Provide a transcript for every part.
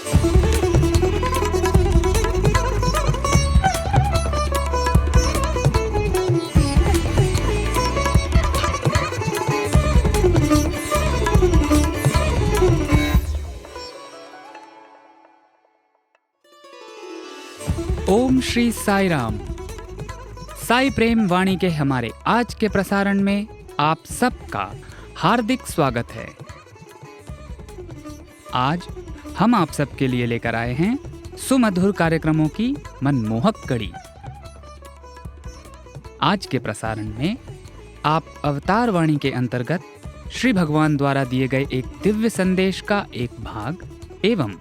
ओम श्री साई राम। साई प्रेम वाणी के हमारे आज के प्रसारण में आप सबका हार्दिक स्वागत है। आज हम आप सबके लिए लेकर आए हैं सुमधुर कार्यक्रमों की मनमोहक कड़ी। आज के प्रसारण में आप अवतार वाणी के अंतर्गत श्री भगवान द्वारा दिए गए एक दिव्य संदेश का एक भाग एवं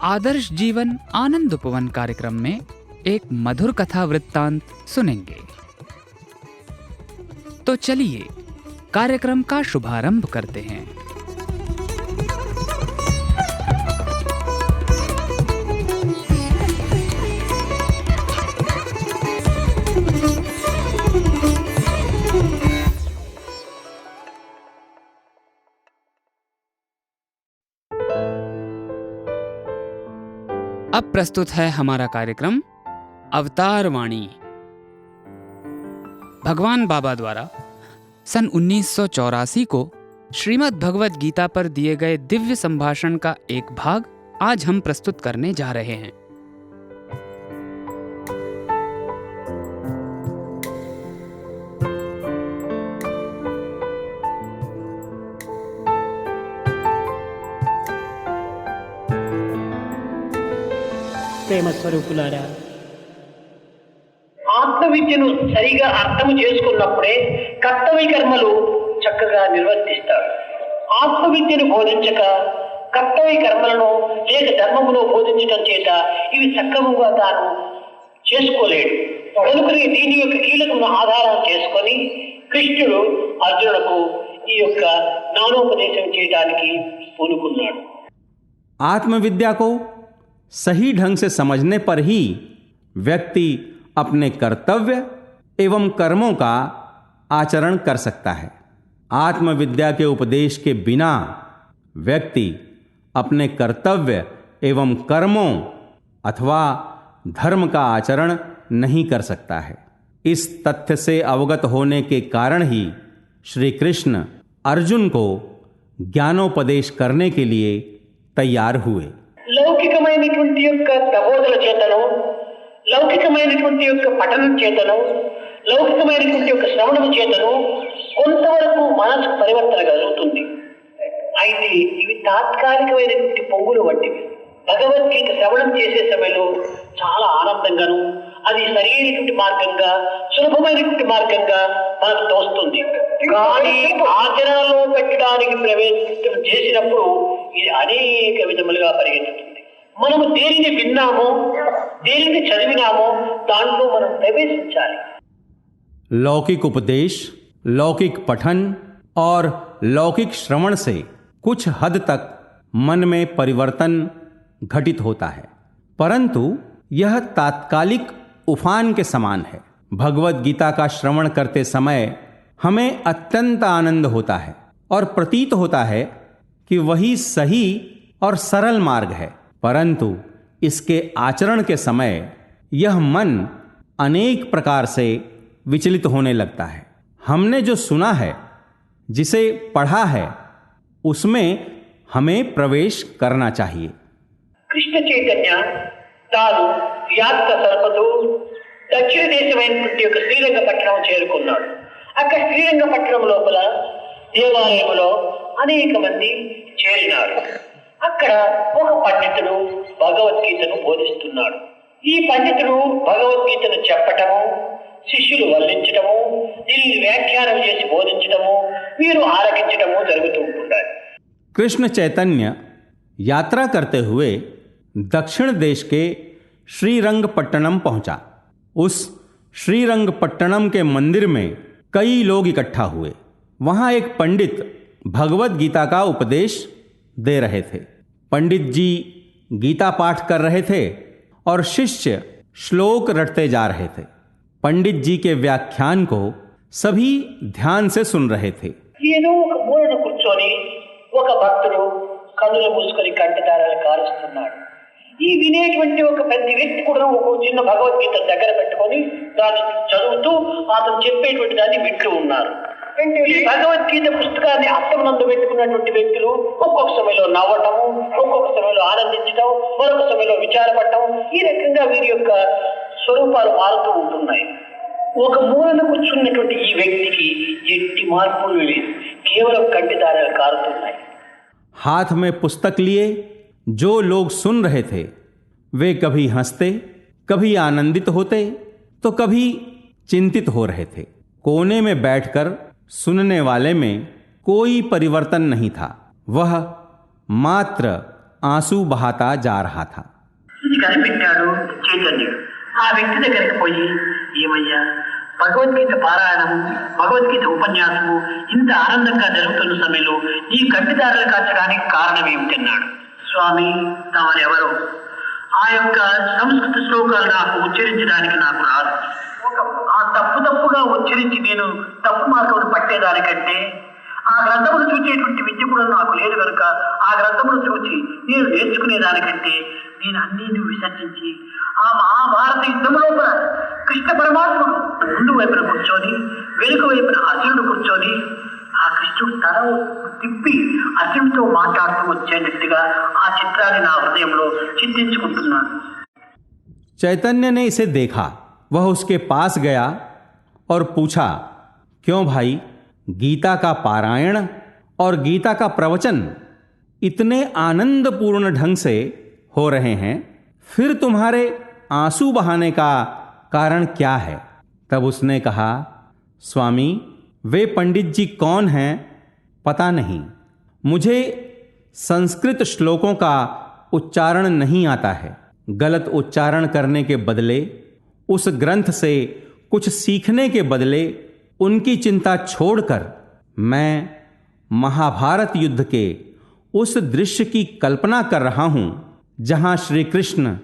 आदर्श जीवन आनंद उपवन कार्यक्रम में एक मधुर कथा वृत्तांत सुनेंगे। तो चलिए कार्यक्रम का शुभारंभ करते हैं। अब प्रस्तुत है हमारा कार्यक्रम अवतार वाणी। भगवान बाबा द्वारा सन 1984 को श्रीमद् भगवद गीता पर दिए गए दिव्य संभाषण का एक भाग आज हम प्रस्तुत करने जा रहे हैं। ప్రేమ స్వరూపులారా, ఆత్మవిద్యను సరిగా అర్థం చేసుకున్నప్పుడే కర్తవ్య కర్మలు చక్కగా నిర్వర్తిస్తాడు. ఆత్మవిద్యను బోధించక కర్తవ్య కర్మలను లేక ధర్మమును బోధించడం చేత ఇవి సక్రమంగా తాను చేసుకోలేడు. కనుకనే దీని యొక్క కీలకమును ఆధారం చేసుకొని కృష్ణుడు అర్జునులకు ఈ యొక్క జ్ఞానోపదేశం చేయడానికి పూనుకున్నాడు. आत्मविद्या को सही ढंग से समझने पर ही व्यक्ति अपने कर्तव्य एवं कर्मों का आचरण कर सकता है। आत्मविद्या के उपदेश के बिना व्यक्ति अपने कर्तव्य एवं कर्मों अथवा धर्म का आचरण नहीं कर सकता है। इस तथ्य से अवगत होने के कारण ही श्री कृष्ण अर्जुन को ज्ञानोपदेश करने के लिए तैयार हुए। లౌకికమైనటువంటి యొక్క ప్రబోధన చేతను, లౌకికమైనటువంటి యొక్క పఠనం చేతను, లౌకికమైనటువంటి యొక్క శ్రవణం చేతను కొంతవరకు మనసు పరివర్తన కలుగుతుంది. అయితే ఇవి తాత్కాలికమైనటువంటి పొంగులు వంటివి. భగవద్గీత శ్రవణం చేసే సమయంలో చాలా ఆనందంగాను, అది సరైనటువంటి మార్గంగా, సులభమైనటువంటి మార్గంగా మనకు తోస్తుంది. కానీ ఆచరణలో పెట్టడానికి ప్రవేశం చేసినప్పుడు ఇది అనేక విధములుగా పరిగెత్తుతుంది. మనము దేనిని విన్నామో, దేనిని చదివినామో దాంట్లో మనం ప్రవేశించాలి. लौकिक उपदेश, लौकिक पठन और लौकिक श्रवण से कुछ हद तक मन में परिवर्तन घटित होता है, परंतु यह तात्कालिक उफान के समान है। भगवद गीता का श्रवण करते समय हमें अत्यंत आनंद होता है और प्रतीत होता है कि वही सही और सरल मार्ग है, परंतु इसके आचरण के समय यह मन अनेक प्रकार से विचलित होने लगता है। हमने जो सुना है, जिसे पढ़ा है, उसमें हमें प्रवेश करना चाहिए। కృష్ణ చైతన్య తాను యాత్ర సర్పతూ దక్షిణ దేశమైనటువంటి యొక్క శ్రీరంగపట్నం చేరుకున్నాడు. అక్కడ శ్రీరంగపట్నం లోపల దేవాలయంలో అనేక మంది చేరినారు. అక్కడ ఒక పండితుడు భగవద్గీతను బోధిస్తున్నాడు. ఈ పండితుడు భగవద్గీతను చెప్పటము, శిష్యులు వల్లించటము, దీనిని వ్యాఖ్యానం చేసి బోధించటము, వీరు ఆలకించటము జరుగుతూ ఉంటున్నారు. कृष्ण चैतन्य यात्रा करते हुए दक्षिण देश के श्रीरंगपट्टनम पहुंचा। उस श्रीरंगपट्टनम के मंदिर में कई लोग इकट्ठा हुए। वहां एक पंडित भगवद गीता का उपदेश दे रहे थे। पंडित जी गीता पाठ कर रहे थे और शिष्य श्लोक रटते जा रहे थे। पंडित जी के व्याख्यान को सभी ध्यान से सुन रहे थे। ఈయన ఒక మూలన కూర్చొని ఒక భక్తుడు కన్నులు మూసుకొని కంటిదారాలు కాలుస్తున్నాడు. ఈ వినేటువంటి ఒక ప్రతి వ్యక్తి కూడా ఒక చిన్న భగవద్గీత దగ్గర పెట్టుకొని దాన్ని చదువుతూ అతను చెప్పేటువంటి దాన్ని వింటూ ఉన్నారు. ఈ భగవద్గీత పుస్తకాన్ని అర్థం పెట్టుకున్నటువంటి వ్యక్తులు ఒక్కొక్క సమయంలో నవ్వటము, ఒక్కొక్క సమయంలో ఆనందించటం, మరొక సమయంలో విచారపడటం, ఈ రకంగా వీరి యొక్క స్వరూపాలు మారుతూ ఉంటున్నాయి. ఒక మూలన కూర్చున్నటువంటి ఈ వ్యక్తికి ఎట్టి మార్పులు లేదు, కేవలం కంటిదారాలు కారుతున్నాయి. हाथ में पुस्तक लिए जो लोग सुन रहे थे वे कभी हंसते, कभी आनंदित होते, तो कभी चिंतित हो रहे थे. कोने में बैठकर सुनने वाले में कोई परिवर्तन नहीं था, वह मात्र आंसू बहाता जा रहा था. ఇది కనిపెట్టాడు చైతన్యుడు. ఆ వ్యక్తి దగ్గరికి పోయి, ఏమయ్యా, భగవద్గీత పారాయణము, భగవద్గీత ఉపన్యాసము ఇంత ఆనందంగా జరుగుతున్న సమయంలో ఈ కంటిదారులు కాచడానికి కారణం ఏమిటన్నాడు. స్వామి, తమరెవరు? ఆ యొక్క సంస్కృత శ్లోకాలు నాకు ఉచ్చరించడానికి నాకు రాదు. ఆ తప్పుగా ఉచ్చరించి నేను తప్పు మార్గం పట్టేదానికంటే ఆ గ్రంథమును చూచేటువంటి విద్య కూడా నాకు లేదు కనుక ఆ గ్రంథమును చూచి నేను నేర్చుకునేదానికంటే నేను అన్నీ విసర్జించి ఆ మహాభారత యుద్ధం లోపల కృష్ణ పరమాత్ముడు ముందు వైపున కూర్చొని వెనుక వైపున అర్జునుడు కూర్చొని ఆ కృష్ణుడు తల తిప్పి అర్జునుడితో మాట్లాడుతూ వచ్చేటట్టుగా ఆ చిత్రాన్ని నా హృదయంలో చింతించుకుంటున్నాను. चैतन्य ने इसे देखा. वह उसके पास गया और पूछा, क्यों भाई, गीता का पारायण और गीता का प्रवचन इतने आनंदपूर्ण ढंग से हो रहे हैं, फिर तुम्हारे आंसू बहाने का कारण क्या है? तब उसने कहा, स्वामी, वे पंडित जी कौन हैं पता नहीं, मुझे संस्कृत श्लोकों का उच्चारण नहीं आता है. गलत उच्चारण करने के बदले, उस ग्रंथ से कुछ सीखने के बदले उनकी चिंता छोड़कर मैं महाभारत युद्ध के उस दृश्य की कल्पना कर रहा हूं जहां श्री कृष्ण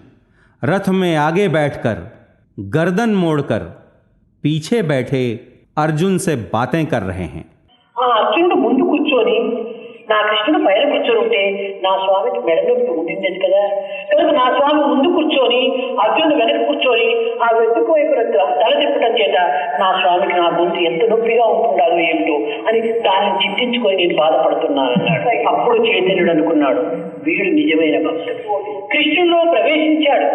रथ में आगे बैठकर गर्दन मोड़कर पीछे बैठे अर्जुन से बातें कर रहे हैं. అర్జునుడు ముందు కూర్చొని నా కృష్ణుడు పైన కూర్చొని ఉంటే నా స్వామికి మెడ నొప్పి ఉండింది కదా, కనుక నా స్వామి ముందు కూర్చొని అర్జునుడు వెనక కూర్చొని ఆ వెతుకు వైపు తల తిప్పడం చేత నా స్వామికి నా ముందు ఎంత నొప్పిగా ఉంటుండాలో ఏమిటో అని దానిని చింతించుకొని నేను బాధపడుతున్నాను అన్నాడు. అప్పుడు చైతన్యుడు అనుకున్నాడు, వీడు నిజమైన భక్తుడు, కృష్ణుల్లో ప్రవేశించాడు,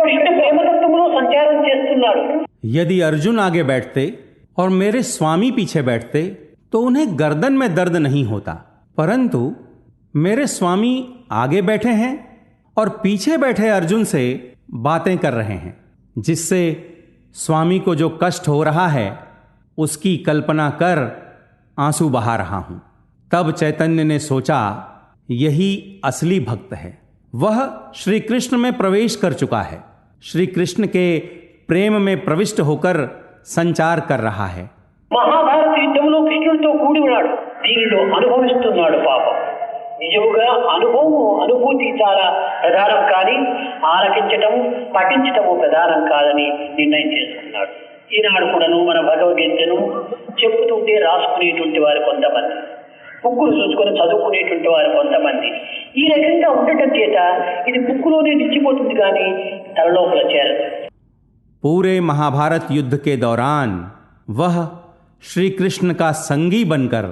కృష్ణ ప్రేమతత్వంలో సంచారం చేస్తున్నాడు. यदि अर्जुन आगे बैठते और मेरे स्वामी पीछे बैठते तो उन्हें गर्दन में दर्द नहीं होता, परंतु मेरे स्वामी आगे बैठे हैं और पीछे बैठे अर्जुन से बातें कर रहे हैं, जिससे स्वामी को जो कष्ट हो रहा है उसकी कल्पना कर आंसू बहा रहा हूं. तब चैतन्य ने सोचा, यही असली भक्त है. वह श्री कृष्ण में प्रवेश कर चुका है, श्री कृष्ण के प्रेम में प्रविष्ट होकर संचार कर रहा है. మహాభారత యుద్ధంలో కృష్ణుడితో కూడి ఉన్నాడు, దీనిలో అనుభవిస్తున్నాడు. పాపం నిజముగా అనుభూతి చాలా ప్రధానం, కానీ ఆలకించటము పఠించటము ప్రధానం కాదని నిర్ణయం చేసుకున్నాడు. ఈనాడు కూడాను మన భగవద్గీతను చెప్పుతుంటే రాసుకునేటువంటి వారు కొంతమంది, బుక్కులు చూసుకొని చదువుకునేటువంటి వారు కొంతమంది. ఈ రకంగా ఉండటం చేత ఇది బుక్కులోనే నిలిచిపోతుంది కానీ తలలోపల చేరదు. पूरे महाभारत युद्ध के दौरान वह श्री कृष्ण का संगी बनकर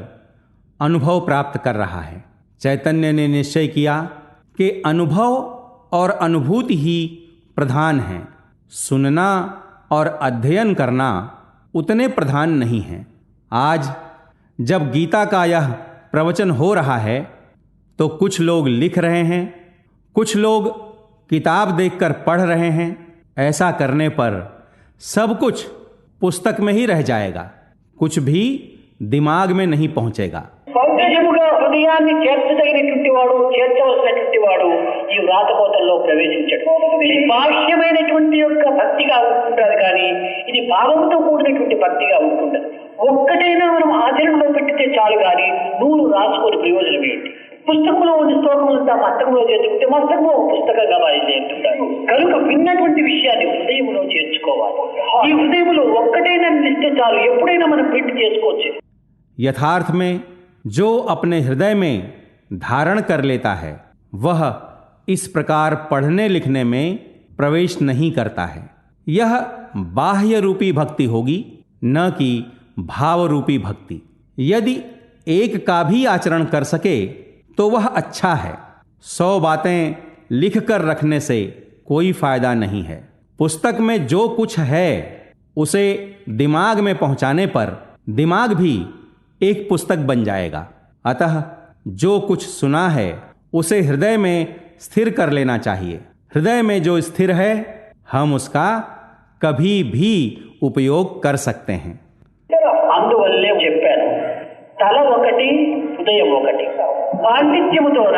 अनुभव प्राप्त कर रहा है. चैतन्य ने निश्चय किया कि अनुभव और अनुभूति ही प्रधान हैं, सुनना और अध्ययन करना उतने प्रधान नहीं हैं. आज जब गीता का यह प्रवचन हो रहा है तो कुछ लोग लिख रहे हैं, कुछ लोग किताब देखकर पढ़ रहे हैं. ऐसा करने पर सब कुछ पुस्तक में ही रह जाएगा, कुछ भी दिमाग में नहीं पहुंचेगा. సౌందర్యముగా హృదయాన్ని చేర్చదగినటువంటి వాడు, చేర్చవలసినటువంటి వాడు ఈ వ్రాతకోతల్లో ప్రవేశించడు. ఇది బాహ్యమైనటువంటి యొక్క భక్తిగా ఉంటుంటారు, కానీ ఇది భావంతో కూడినటువంటి భక్తిగా ఉంటుండదు. ఒక్కటైనా మనం ఆచరణలో పెట్టితే చాలు, కానీ నూరు రాసుకొని ప్రయోజనం ఏంటి? పుస్తకంలో ఉన్న శ్లోకములంతా మస్తకంలో చేర్చుకుంటే మస్తకంలో పుస్తకంగా బయలుదేరుతుంటారు. కనుక విన్నటువంటి విషయాన్ని హృదయంలో చేర్చుకోవాలి. ఈ హృదయంలో ఒక్కటైనా నిలిస్తే చాలు, ఎప్పుడైనా మనం ప్రింట్ చేసుకోవచ్చు. यथार्थ में जो अपने हृदय में धारण कर लेता है वह इस प्रकार पढ़ने लिखने में प्रवेश नहीं करता है। यह बाह्य रूपी भक्ति होगी, न कि भाव रूपी भक्ति। यदि एक का भी आचरण कर सके तो वह अच्छा है। 100 बातें लिख कर रखने से कोई फायदा नहीं है। पुस्तक में जो कुछ है उसे दिमाग में पहुंचाने पर दिमाग भी एक पुस्तक बन जाएगा। अतः जो कुछ सुना है उसे हृदय में स्थिर कर लेना चाहिए। हृदय में जो स्थिर है हम उसका कभी भी उपयोग कर सकते हैं। అందువల్లే చెప్పాను, తల ఒకటి హృదయం ఒకటి. పాండిత్యముతోన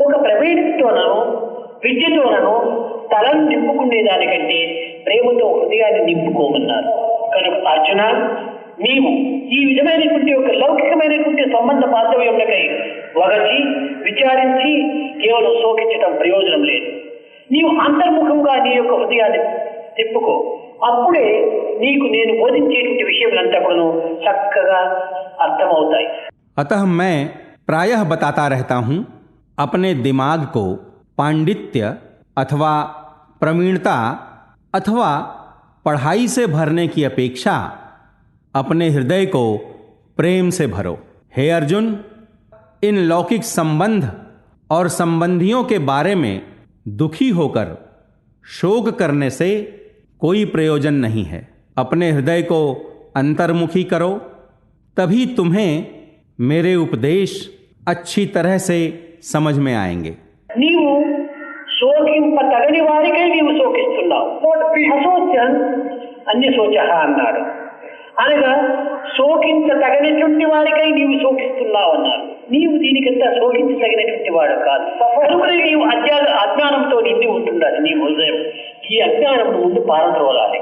ఒక ప్రవీణతోనూ విద్యతోనూ తలను నింపుకునే దానికంటే ప్రేమతో హృదయాన్ని నింపుకోమన్నారు. కనుక అర్జున, నీవు ఈ విధమైనటువంటి ఒక లౌకికమైనటువంటి సంబంధ బాంధవ్యములకై వగచి విచారించి కేవలం శోకించడం ప్రయోజనం లేదు. నీవు అంతర్ముఖంగా నీ యొక్క హృదయాన్ని తిప్పుకో. అప్పుడే నీకు నేను బోధించేటువంటి విషయములంతా కూడా చక్కగా అర్థమవుతాయి. अतः मैं प्रायः बताता रहता हूँ, अपने दिमाग को पांडित्य अथवा प्रवीणता अथवा पढ़ाई से भरने की अपेक्षा अपने हृदय को प्रेम से भरो। हे अर्जुन, इन लौकिक संबंध और संबंधियों के बारे में दुखी होकर शोक करने से कोई प्रयोजन नहीं है। अपने हृदय को अंतर्मुखी करो, तभी तुम्हें मेरे उपदेश अच्छी तरह से समझ में आएंगे। నీవు శోకింప తగని వారికై నీవు శోకిస్తున్నావు. అశోచన్ అన్యశోచ అన్నాడు. అనగా శోకించ తగనటువంటి వారికై నీవు శోకిస్తున్నావు అన్నాడు. నీవు దీనికంతా శోకించదగినటువంటి వాడు కాదు. కనుకనే నీవు అజ్ఞానంతో నిండి ఉంటున్నది నీ హృదయం. ఈ అజ్ఞానం ముందు పారద్రోలాలి.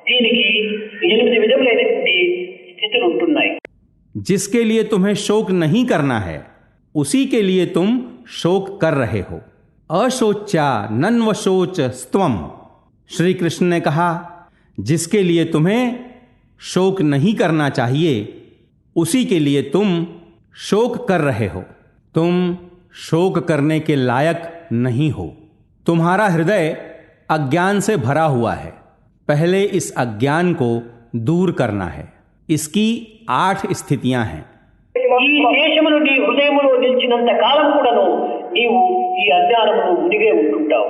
దీనికి 8 విధములైనటువంటి స్థితులు ఉంటున్నాయి. जिसके लिए तुम्हें शोक नहीं करना है उसी के लिए तुम शोक कर रहे हो। अशोच्या नन्वशोच स्तवम, श्री कृष्ण ने कहा, जिसके लिए तुम्हें शोक नहीं करना चाहिए उसी के लिए तुम शोक कर रहे हो। तुम शोक करने के लायक नहीं हो। तुम्हारा हृदय अज्ञान से भरा हुआ है। पहले इस अज्ञान को दूर करना है। इसकी 8 स्थितियां हैं। ఈ దేశమును నీ హృదయములో నిలిచినంత కాలం కూడాను నీవు ఈ అజ్ఞానమును మునిగే ఉంటుంటావు.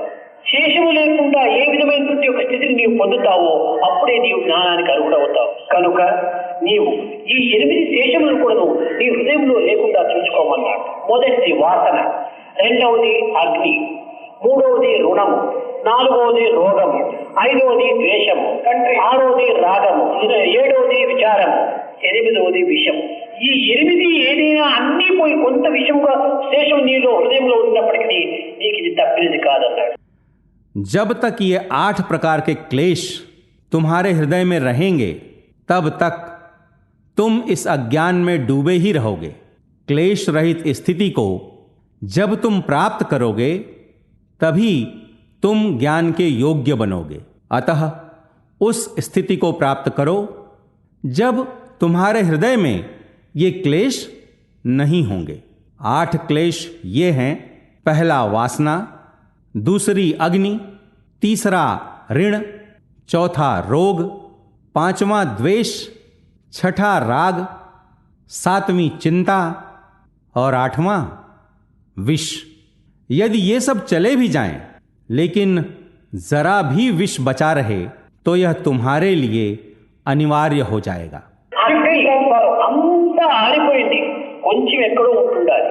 శేషము లేకుండా ఏ విధమైనటువంటి ఒక స్థితిని నీవు పొందుతావో అప్పుడే నీవు జ్ఞానానికి అర్హుడవుతావు. కనుక నీవు ఈ 8 శేషములను కూడాను నీ హృదయంలో లేకుండా చూసుకోమన్నాడు. మొదటిది వాసన, రెండవది అగ్ని, మూడవది రుణము, నాలుగవది రోగము, ఐదవది ద్వేషము, ఆరవది రాగము, ఏడవది విచారము, 8వది విషము. ఈ 8 ఏదైనా అన్నీ పోయి కొంత విషముగా శేషం నీలో హృదయంలో ఉన్నప్పటికీ నీకు ఇది తప్పినది కాదన్నాడు. जब तक ये 8 प्रकार के क्लेश तुम्हारे हृदय में रहेंगे तब तक तुम इस अज्ञान में डूबे ही रहोगे। क्लेश रहित स्थिति को जब तुम प्राप्त करोगे तभी तुम ज्ञान के योग्य बनोगे। अतः उस स्थिति को प्राप्त करो जब तुम्हारे हृदय में ये क्लेश नहीं होंगे। 8 क्लेश ये हैं: पहला वासना, दूसरी अग्नि, तीसरा ऋण, चौथा रोग, पांचवा द्वेष, छठा राग, सातवीं चिंता और 8वां विष। यदि ये सब चले भी जाएं, लेकिन जरा भी विष बचा रहे तो यह तुम्हारे लिए अनिवार्य हो जाएगा। అంతా ఆరిపోయింది, కొంచెం ఎక్కడో ఉంటుండాలి.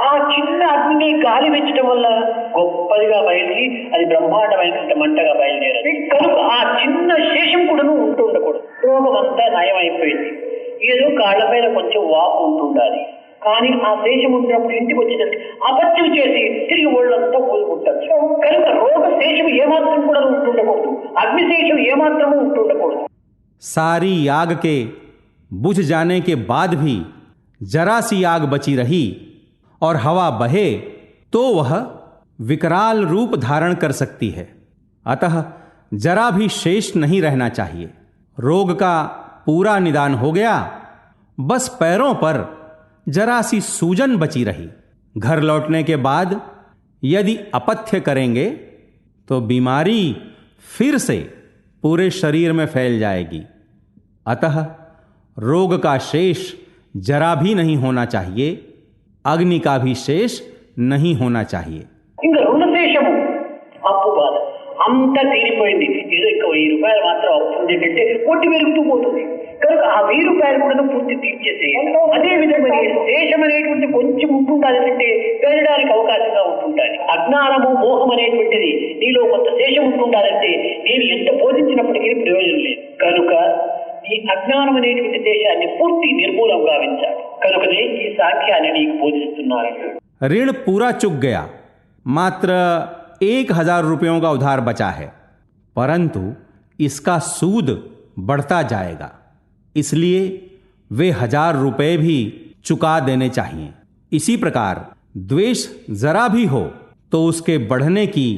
ఆ చిన్న అగ్ని గాలి పెంచడం వల్ల గొప్పదిగా బయలుదేరి అది బ్రహ్మాండమైనటువంటి మంటగా బయలుదేరాలి. కనుక ఆ చిన్న శేషం కూడా ఉంటూ ఉండకూడదు. రోగం అంతా నయం అయిపోయింది, ఏదో కాళ్ళ పైన కొంచెం వాపు ఉంటుండాలి. కానీ ఆ శేషం ఉంటున్నప్పుడు ఇంటికి వచ్చేసరికి అపత్యం చేసి తిరిగి ఒళ్ళంతా ఊరుకుంటారు. కనుక రోగ శేషం ఏమాత్రం కూడా ఉంటుండకూడదు, అగ్నిశేషం ఏమాత్రము ఉంటుండకూడదు. सारी आग के बुझ जाने के बाद भी जरा सी आग बची रही और हवा बहे तो वह विकराल रूप धारण कर सकती है। अतः जरा भी शेष नहीं रहना चाहिए। रोग का पूरा निदान हो गया, बस पैरों पर जरा सी सूजन बची रही, घर लौटने के बाद यदि अपथ्य करेंगे तो बीमारी फिर से पूरे शरीर में फैल जाएगी। अतः रोग का शेष जरा भी नहीं होना चाहिए, अग्नि का भी शेष नहीं होना चाहिए। ఇంకా రుణ శేషము అప్పు బాధ అంతా తీరిపోయింది, ఏదో ఇంకా 1000 రూపాయలు మాత్రం అప్పు ఉంది అంటే కొట్టి పెరుగుతూ పోతుంది కనుక ఆ 1000 రూపాయలు కూడా పూర్తి తీర్చేసేయాలి. అదే విధంగా శేషం అనేటువంటి కొంచెం ఉంటుండాలంటే పెరగడానికి అవకాశంగా ఉంటుంటాయి. అజ్ఞానము మోహం అనేటువంటిది నీలో కొంత శేషం ఉంటుండాలంటే నేను ఎంత బోధించినప్పటికీ ప్రయోజనం లేదు. కనుక ఈ అజ్ఞానం అనేటువంటి శేషాన్ని పూర్తి నిర్మూలం గావించాలి. కనుకనే ఈ సాంఖ్యాన్ని నీకు బోధిస్తున్నారు. ऋण पूरा चुक गया, मात्र 1000 रुपयों का उधार बचा है, परंतु इसका सूद बढ़ता जाएगा, इसलिए वे 1000 रुपये भी चुका देने चाहिए। इसी प्रकार द्वेष जरा भी हो तो उसके बढ़ने की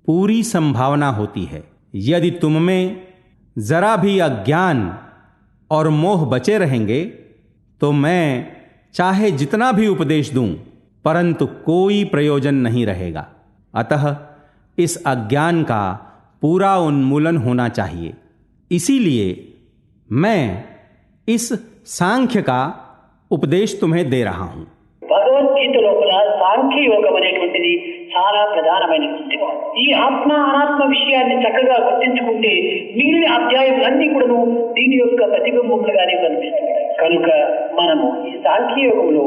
पूरी संभावना होती है। यदि तुम में जरा भी अज्ञान और मोह बचे रहेंगे तो मैं चाहे जितना भी उपदेश दूं परंतु कोई प्रयोजन नहीं रहेगा। अतः इस अज्ञान का पूरा उन्मूलन होना चाहिए। इसीलिए मैं इस सांख्य का उपदेश तुम्हें दे रहा हूं। భగవద్గీత లోపల సాంఖ్య యోగం అనేటువంటిది చాలా ప్రధానమైనటువంటిది. ఈ ఆత్మ అనాత్మ విషయాన్ని చక్కగా గుర్తించుకుంటే మిగిలిన అధ్యాయములన్నీ కూడాను దీని యొక్క ప్రతిబింబములుగానే కనిపిస్తుంది. కనుక మనము ఈ సాంఖ్య యోగంలో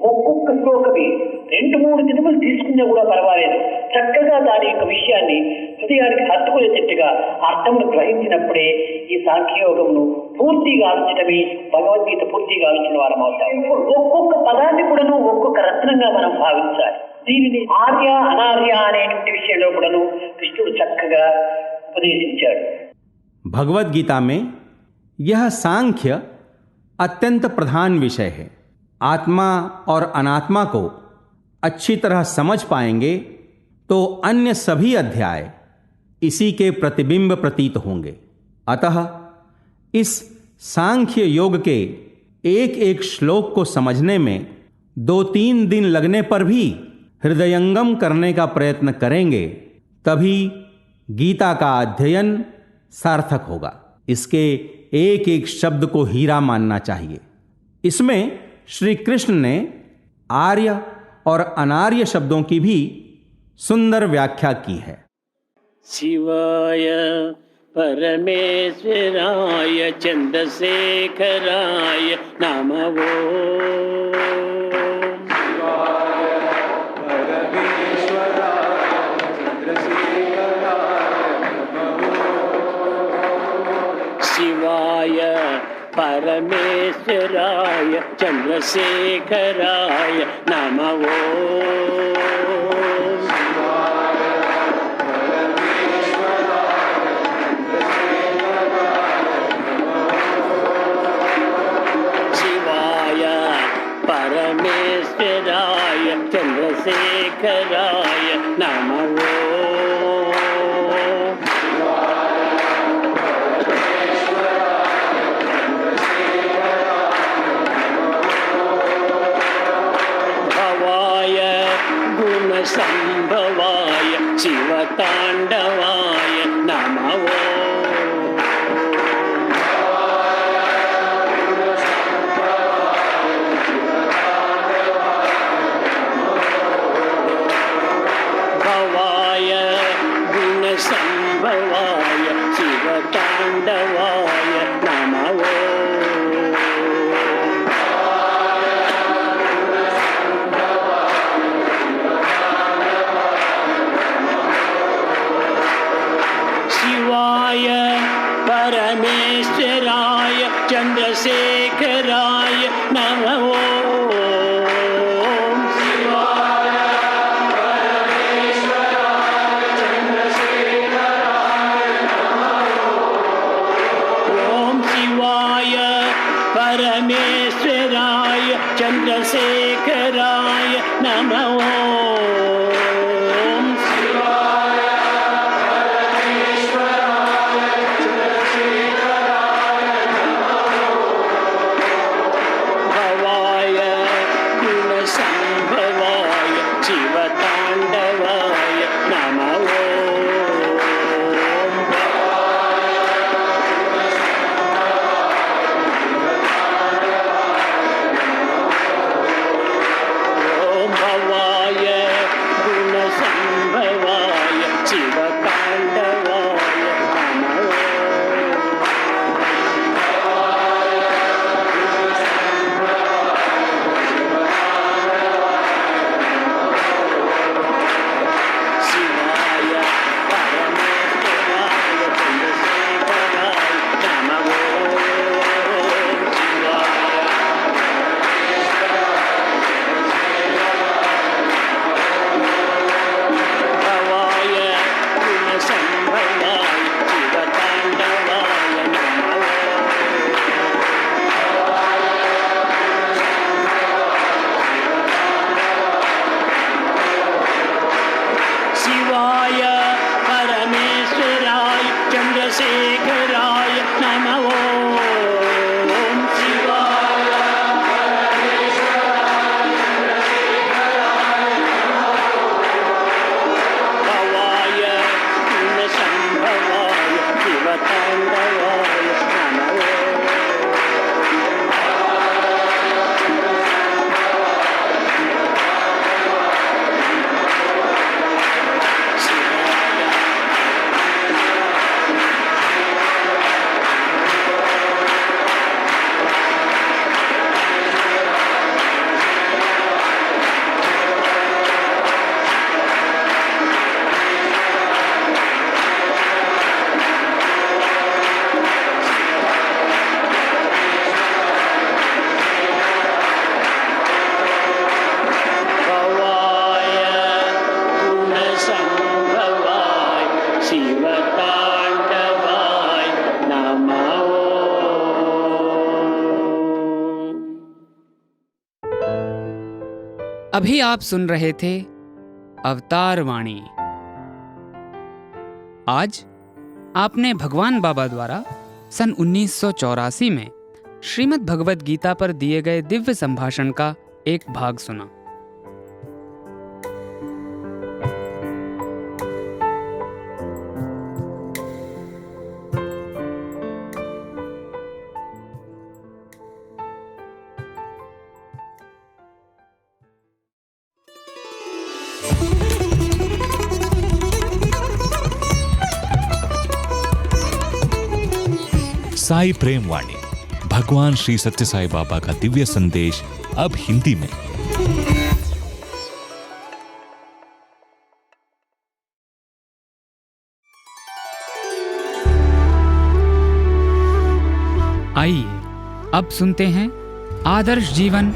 ఒక్కొక్క శ్లోకమే 2-3 దినములు తీసుకున్నా కూడా పర్వాలేదు, చక్కగా దాని యొక్క విషయాన్ని హృదయానికి హత్తుకునేటట్టుగా అర్థమును గ్రహించినప్పుడే ఈ సాంఖ్యయోగమును పూర్తిగా ఆలోచించడమే భగవద్గీత పూర్తిగా ఆలోచన వారం అవుతాం. ఒక్కొక్క పదాన్ని కూడాను ఒక్కొక్క రత్నంగా మనం భావించాలి. దీనిని ఆర్య అనార్య అనేటువంటి విషయంలో కూడాను కృష్ణుడు చక్కగా ఉపదేశించాడు. भगवद गीता में यह सांख्य अत्यंत प्रधान विषय है। आत्मा और अनात्मा को अच्छी तरह समझ पाएंगे तो अन्य सभी अध्याय इसी के प्रतिबिंब प्रतीत होंगे। अतः इस सांख्य योग के एक एक श्लोक को समझने में 2-3 दिन लगने पर भी हृदयंगम करने का प्रयत्न करेंगे, तभी गीता का अध्ययन सार्थक होगा। इसके एक एक शब्द को हीरा मानना चाहिए। इसमें श्री कृष्ण ने आर्य और अनार्य शब्दों की भी सुंदर व्याख्या की है। शिवाय परमेश्वराय चंद्रशेखराय नमः। शिवाय परमेश्वराय चंद्रशेखराय नमः। शिवाय परमेश्वराय चंद्रशेखराय नमः। संभवाय शिवतांडवाय नमः। भवाय गुणसंभवाय शिवतांडवाय नमः। शिवाय शिवताण्डवाय नमः ॐ भवाय गुणसम्भवाय शिवताण्डवाय नमः शिवाय परमेश्वराय चन्द्रशेखराय नमः भवाय गुणसम्भवाय शिवताण्डवाय नमः शिवाय परमेश्वराय चन्द्रशेखराय नमः शिवाय भवाय गुणसम्भवाय शिवताण्डवाय नमः भवाय गुणसम्भवाय शिवताण्डवाय नमः अभी आप सुन रहे थे अवतार वाणी। आज आपने भगवान बाबा द्वारा सन 1984 में श्रीमद् भगवद गीता पर दिए गए दिव्य संभाषण का एक भाग सुना। साई प्रेम वाणी, भगवान श्री सत्य साई बाबा का दिव्य संदेश अब हिंदी में। आइए अब सुनते हैं आदर्श जीवन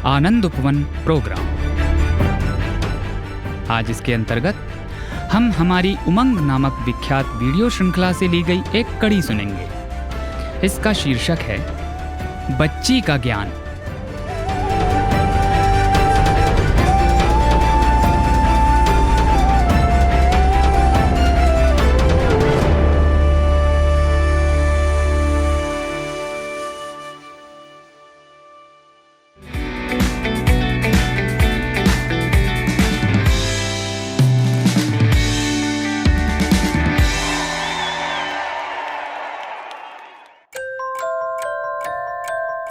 आनंद उपवन प्रोग्राम। आज इसके अंतर्गत हम हमारी उमंग नामक विख्यात वीडियो श्रृंखला से ली गई एक कड़ी सुनेंगे। इसका शीर्षक है बच्ची का ज्ञान।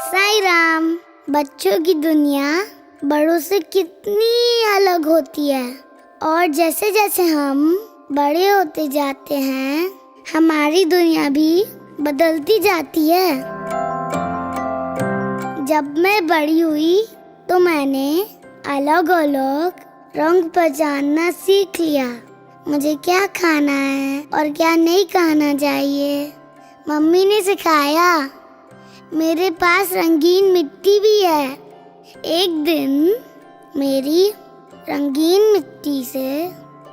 साई राम। बच्चों की दुनिया बड़ों से कितनी अलग होती है और जैसे जैसे हम बड़े होते जाते हैं हमारी दुनिया भी बदलती जाती है। जब मैं बड़ी हुई तो मैंने अलग अलग रंग पहचानना सीख लिया। मुझे क्या खाना है और क्या नहीं खाना चाहिए मम्मी ने सिखाया। मेरे पास रंगीन मिट्टी भी है। एक दिन मेरी रंगीन मिट्टी से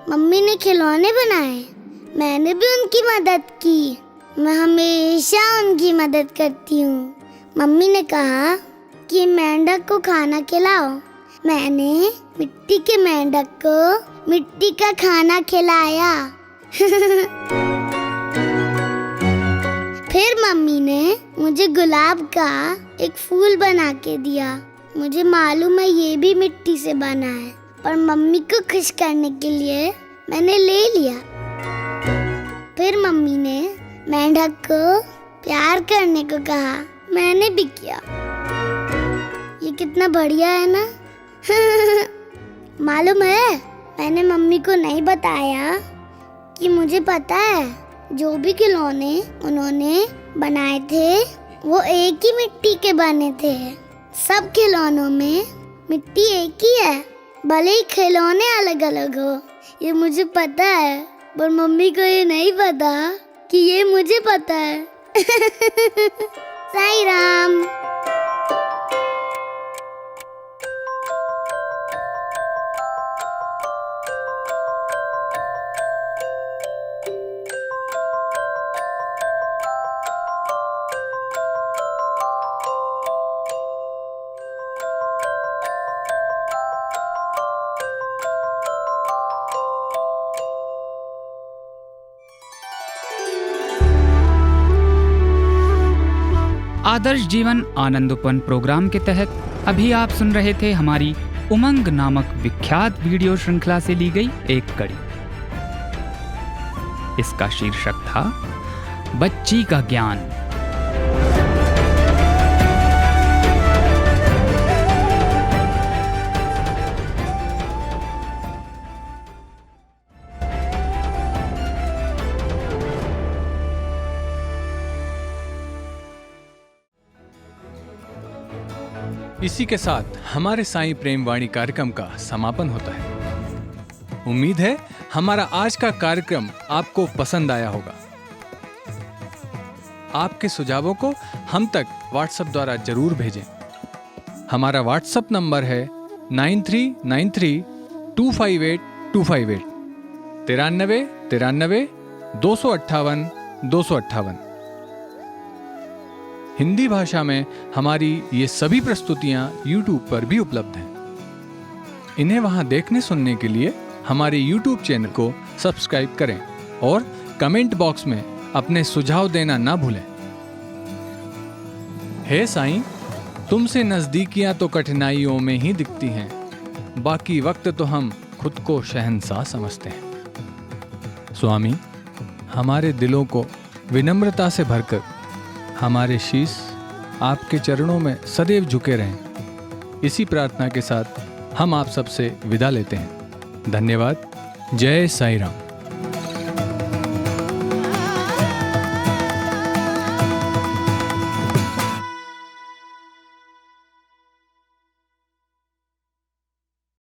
मम्मी ने खिलौने बनाए। मैंने भी उनकी मदद की। मैं हमेशा उनकी मदद करती हूँ। मम्मी ने कहा कि मेंढक को खाना खिलाओ। मैंने मिट्टी के मेंढक को मिट्टी का खाना खिलाया। फिर मम्मी ने मुझे गुलाब का एक फूल बना के दिया। मुझे मालूम है ये भी मिट्टी से बना है। पर मम्मी को खुश करने के लिए मैंने ले लिया। फिर मम्मी ने मेंढक को प्यार करने को कहा, मैंने भी किया। ये कितना बढ़िया है ना। मालूम है, मैंने मम्मी को नहीं बताया कि मुझे पता है जो भी खिलौने उन्होंने बनाए थे वो एक ही मिट्टी के बने थे। सब खिलौनों में मिट्टी एक ही है, भले ही खिलौने अलग अलग हो। ये मुझे पता है, पर मम्मी को ये नहीं पता कि ये मुझे पता है। साईं राम। आदर्श जीवन आनंदोपन प्रोग्राम के तहत अभी आप सुन रहे थे हमारी उमंग नामक विख्यात वीडियो श्रृंखला से ली गई एक कड़ी। इसका शीर्षक था बच्ची का ज्ञान। इसी के साथ हमारे साईं प्रेम वाणी कार्यक्रम का समापन होता है। उम्मीद है हमारा आज का कार्यक्रम आपको पसंद आया होगा। आपके सुझावों को हम तक व्हाट्सएप द्वारा जरूर भेजें। हमारा व्हाट्सएप नंबर है 9393 258 258 93 93 258 258। हिंदी भाषा में हमारी ये सभी प्रस्तुतियां YouTube पर भी उपलब्ध हैं। इन्हें वहां देखने सुनने के लिए हमारे YouTube चैनल को सब्सक्राइब करें और कमेंट बॉक्स में अपने सुझाव देना ना भूलें। हे साईं, तुमसे नजदीकियां तो कठिनाइयों में ही दिखती हैं, बाकी वक्त तो हम खुद को शहंशाह समझते हैं। स्वामी, हमारे दिलों को विनम्रता से भरकर हमारे शीश आपके चरणों में सदैव झुके रहें। इसी प्रार्थना के साथ हम आप सबसे विदा लेते हैं। धन्यवाद। जय साईं राम।